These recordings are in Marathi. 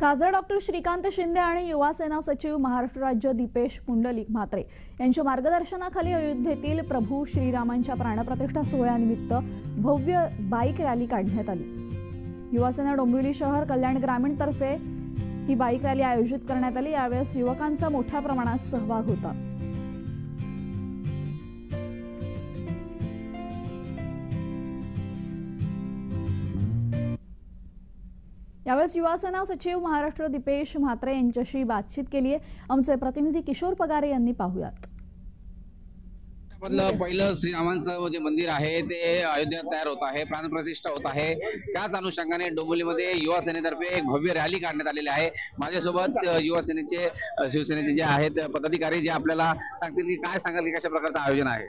खासदार डॉक्टर श्रीकांत शिंदे आणि युवा सेना सचिव महाराष्ट्र राज्य दीपेश पुंडलिक म्हात्रे यांच्या मार्गदर्शनाखाली अयोध्येतील प्रभू श्रीरामांच्या प्राणप्रतिष्ठा सोहळ्यानिमित्त भव्य बाईक रॅली काढण्यात आली। युवा सेना डोंबिवली शहर कल्याण ग्रामीण तर्फे ही बाईक रॅली आयोजित करण्यात आली। यावेळी युवकांचा मोठ्या प्रमाणात सहभाग होता। यावेळी युवा सेना सचिव महाराष्ट्र दीपेश म्हात्रे यांच्याशी बातचीत केली आहे। आमचे प्रतिनिधी किशोर पगारे यांनी पाहूयात। पहिलं श्रीरामांचं जे मंदिर आहे ते अयोध्येत तयार होत आहे, प्राणप्रतिष्ठा होत आहे। त्याच अनुषंगाने डोंबिवलीमध्ये युवा सेनेतर्फे एक भव्य रॅली काढण्यात आलेली आहे। माझ्यासोबत युवा सेनेचे शिवसेनेचे जे आहेत पदाधिकारी जे आपल्याला सांगतील की काय सांगाल की कशा प्रकारचं आयोजन आहे।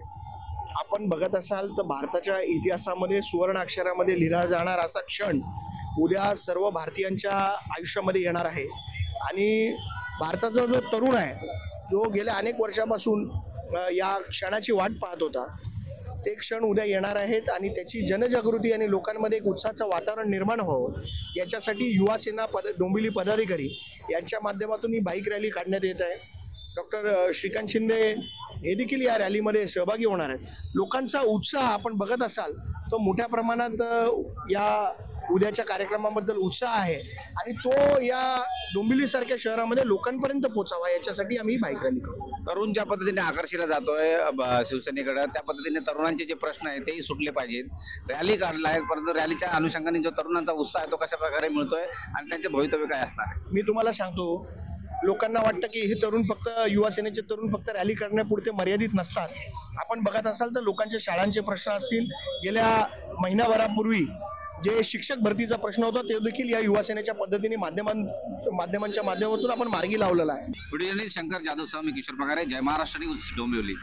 आपण बघत असाल तर भारताच्या इतिहासामध्ये सुवर्ण अक्षरामध्ये लिहिला जाणार असा क्षण उद्या सर्व भारतीयांच्या आयुष्यामध्ये येणार आहे। आणि भारताचा जो तरुण आहे, जो गेल्या अनेक वर्षापासून या क्षणाची वाट पाहत होता, ते क्षण उद्या येणार आहेत आणि त्याची जनजागृती आणि लोकांमध्ये एक उत्साहाचं वातावरण निर्माण व्हावं याच्यासाठी युवा सेना डोंबिवली पदाधिकारी यांच्या माध्यमातून ही बाईक रॅली काढण्यात येत आहे। डॉक्टर श्रीकांत शिंदे हे देखील या रॅलीमध्ये सहभागी होणार आहेत। लोकांचा उत्साह आपण बघत असाल तो मोठ्या प्रमाणात या उद्याच्या कार्यक्रमाबद्दल उत्साह आहे आणि तो या डोंबिवली सारख्या शहरामध्ये लोकांपर्यंत पोहोचावा याच्यासाठी आम्ही बाईक रॅली करू। तरुण ज्या पद्धतीने आकर्षिला जातोय शिवसेनेकडे, त्या पद्धतीने तरुणांचे जे प्रश्न आहेत तेही सुटले पाहिजेत। रॅली काढला आहे, परंतु रॅलीच्या अनुषंगाने जो तरुणांचा उत्साह आहे तो कशा प्रकारे मिळतोय आणि त्यांचे भवितव्य काय असणार आहे। मी तुम्हाला सांगतो, लोकांना वाटतं की हे तरुण फक्त युवा सेनेचे तरुण फक्त रॅली करण्यापुरते मर्यादित नसतात। आपण बघत असाल तर लोकांचे शाळांचे प्रश्न असतील, गेल्या महिनाभरापूर्वी जे शिक्षक भरतीचा प्रश्न होता ते देखील या युवा सेनेच्या पद्धतीने माध्यमांच्या माध्यमातून आपण मार्गी लावलेला आहे। व्हिडिओ जर्नलिस्ट शंकर जाधव सह मी किशोर पगारे, जय महाराष्ट्र न्यूज डोंबिवली।